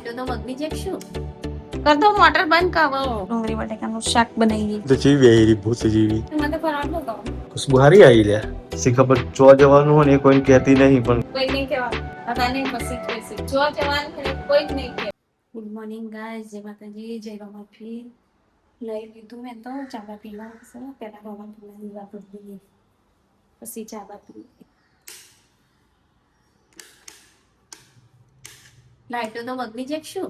લાઈટો તો બગડી જશે કર દો મોટર બંધ કરો ડુંગળી બટેકાનું શાક બનાવી તો જીવી આવી રહી ભૂત જેવી મને તો પરાઠો કહો ખુશ્બુ હારી આવી લે સી ખબર ચો જવાનું હોય ને એ કોઈને કહેતી નહીં પણ કોઈ નહીં કહેવાનું બધાને પછી કહેશે જો જવાનું છે કોઈ જ નહીં કહે ગુડ મોર્નિંગ ગાઈસ જય માતાજી જય રમાફી લઈ લીધું મેં તો ચાબા પીવા છે પહેલા રમા પીવા દીવા કરી દઈએ પછી ચાબા પી લાઈટો તો બગડી જશે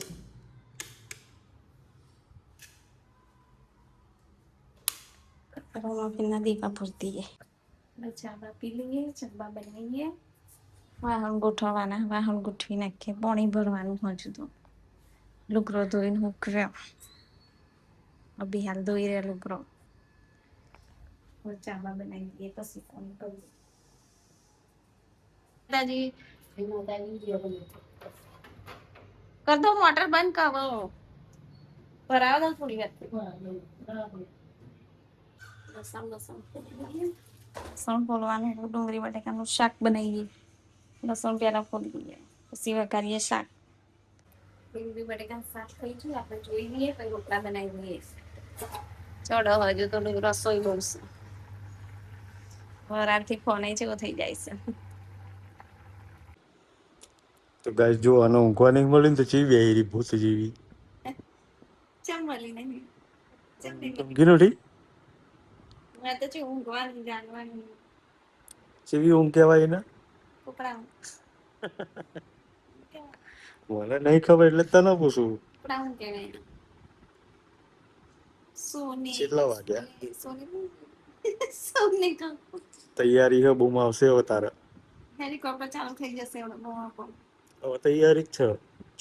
રમાફીના દીવા ભરી દઈએ ચાબા પી લઈએ ચાબા બનાવીએ વાહન ગોઠવવાના વાહન ગોઠવી નાખીએ પાણી ભરવાનું હજુ તો લુગરો ધોઈને મૂક્યો અભી હાલ ધોઈ રહ્યા લુગરો ચાબા બનાવી દઈએ પછી ફોન કરીએ કર દો મોટર બંધ કરો ભરાવા દો થોડી વાર લસણ ફોલવાનું ડુંગળી બટેકાનું શાક બનાવીએ લસણ પહેલા ફોલી દઈએ પછી વઘારીએ શાક ડુંગળી બટેકાનું શાક થઈ ગયું આપણે જોઈ લઈએ પછી રોટલા બનાવી દઈએ ચડો હજુ તો રસોઈ બહુ છે વરાળથી ફોન જેવો થઈ જાય છે તો ગાઈસ જો આનો ઊંઘવા નહીં મળે ને તો જીવી આવી રહી ભૂત જેવી ચમ મળી નહીં ઊંઘી નથી મેં તો છે ઊંઘવાની જાણવાની જેવી ઊંઘ કહેવાય એને કપડા મને નહીં ખબર એટલે તને પૂછું કપડા હું કહેવાય સોને કેટલા વાગ્યા સોને સોને કા તૈયારી હે બૂમ આવશે હવે તારે હેલિકોપ્ટર ચાલુ થઈ જશે હવે તૈયારી જ છે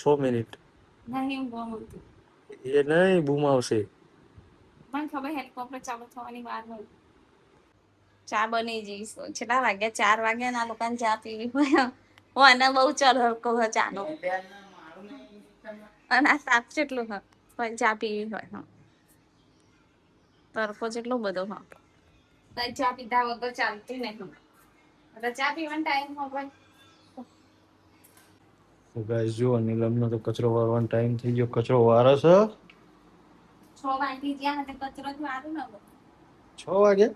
6 મિનિટ નહીં ઊંઘવા એ નહીં બૂમ આવશે મને ખબર હેલિકોપ્ટર ચાલુ થવાની વાર હોય ચા બની જઈશ કેટલા વાગ્યા 4 વાગ્યા ના લોકોને ચા પીવી હોય હું આને બહુ ચરકો હોય ચાનો અને આ સાપ જેટલું હોય પણ ચા પીવી હોય તરકો જેટલો બધો હોય ચા પીધા વગર ચાલતી નહીં એટલે ચા પીવાનો ટાઈમ હોય તો ગાઈસ જો નીલમનો તો કચરો વારવાનો ટાઈમ થઈ ગયો કચરો વારે છે 6 વાગી ગયા ને કચરો જ વારું ને 6 વાગે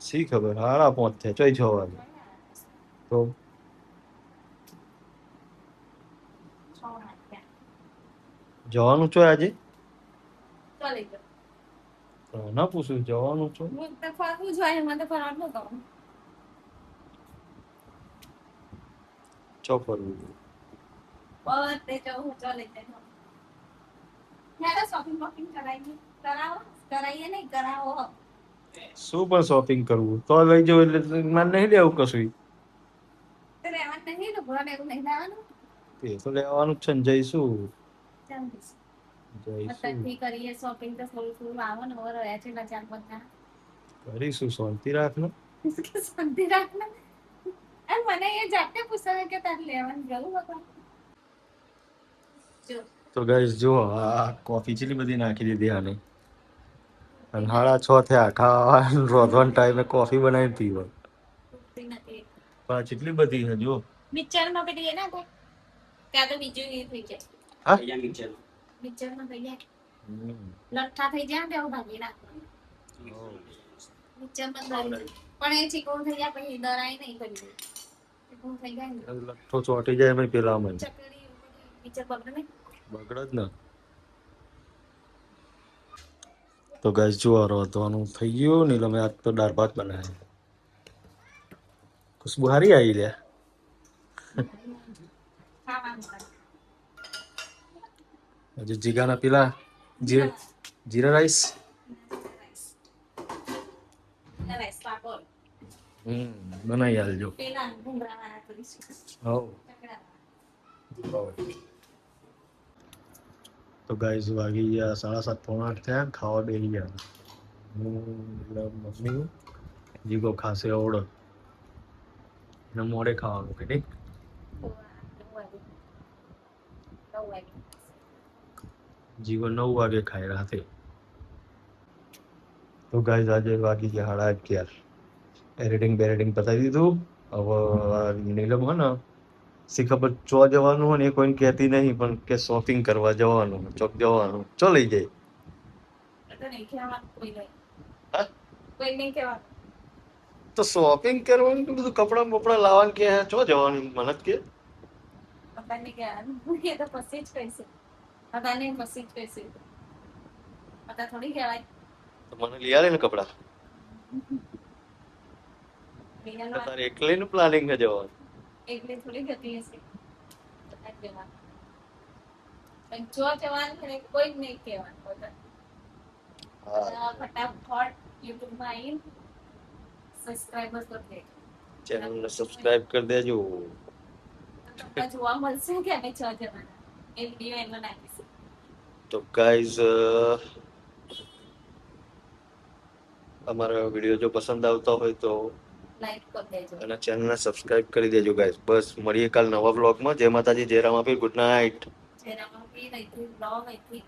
સી ખબર 5:30 થયા 6 વાગે તો જવાનું છો આજે ના પૂછું જવાનું છો ફરવું જોઈએ મને તો ફરવાનું કહું ચો ફરવું બધે જવું ચાલે જાય શોપિંગ વોપિંગ કરાવીએ નહીં કરાવો શું પણ શોપિંગ કરવું તો લઈ જવું એટલે મને નહીં લેવું કશું રહેવાનું નહીં ને ભણ એવું નહીં લેવાનું એ તો લેવાનું જ છે ને જઈશું અત્યારથી કરીએ શોપિંગ તો થોડું થોડું આવો ને ઓર રહ્યા છે ના ચાર બધા કરીશું શાંતિ રાખ ને શાંતિ રાખ ને અને મને એ જાતે પૂછાવે કે તારે લેવાનું જવું હતું તો ગાઈસ જો આ કોફી ચેટલી બધી નાખી દીધી આને અને 6:30 થયા ખાવાનું રોધવાનો ટાઈમે કોફી બનાવીને પીવો પણ કેટલી બધી છે જો મિક્સરમાં પેલી એ ના કોઈ ત્યાં તો બીજું એ થઈ જાય હા મિક્સરમાં થઈ જાય લઠ્ઠા થઈ જાય ને એવું ભાગી નાખવાનું મિક્સરમાં પણ એ ચીકણું થઈ જાય પછી દરાય નહીં કરી ચીકણું થઈ જાય ને લઠ્ઠો ચોટી જાય એમાં પેલા મને ચકરી મિક્સર બગડે નહીં બગડે જ ને તો ગાઈસ જો રોધવાનું થઈ ગયું નીલમે આજ તો દાળ ભાત બનાવ્યા ખુશ્બુ હારી આવી લે હજુ જીગાના પેલા જીરા રાઈસ બનાવી આલજો તો ગાઈસ વાગી ગયા 7:30 પોણા 8 થયા ખાવા બેસી ગયા મમ્મી જીગો ખાશે ઓવડો એને મોડે ખાવાનું કે નહીં જીગો 9 વાગે ખાય રાતે તો ગાઈસ આજે વાગી ગયા 11:30 એડિટિંગ બેડિટિંગ પતાવી દીધું. હવે નીલમ હે ને સી ખબર ચો જવાનું હોય ને એ કોઈને કહેતી નહીં, પણ કે શોપિંગ કરવા જવાનું, ચોક જવાનું, ચો લઈ જાય. તો નહીં કહેવાનું કોઈ નહીં. હા? કોઈ નહીં કહેવાનું. તો શોપિંગ કરવાનું કે બધું કપડાં બપડા લાવવાનું કે ચો જવાનું મને જ કે. બધાને કહેવાનું. એ તો પછી જ કહીશું. બધાને પછી જ કહીશું. બધા થોડી કહેવાય. તો મને લઈ આલે ને કપડાં. બીજાનું તારે એકલીનું પ્લાનિંગ છે જવાનું. એકલી થોડી જતી હશે. બધા જ કહેવાનું. પણ જો જવાનું છે ને કોઈ જ નહીં કહેવાનું. બધા ફટાફટ યુટ્યુબમાં આવીને સબસ્ક્રાઇબર્સ કરી દેજો. ચેનલને સબસ્ક્રાઇબ કરી દેજો. તો તમને જોવા મળશે કે અમે છ જવાના એ વિડીયો એમાં નાખીશું. તો ગાઈઝ અમારો વિડીયો જો પસંદ આવતો હોય તો લાઈક કરી દેજો અને ચેનલને સબસ્ક્રાઇબ કરી દેજો ગાઈઝ. બસ મળીએ કાલ નવા બ્લોગમાં. જય માતાજી, જય રામાપીર, ગુડ નાઇટ. જેનામાં બી નહીં બ્લોગ અહીંથી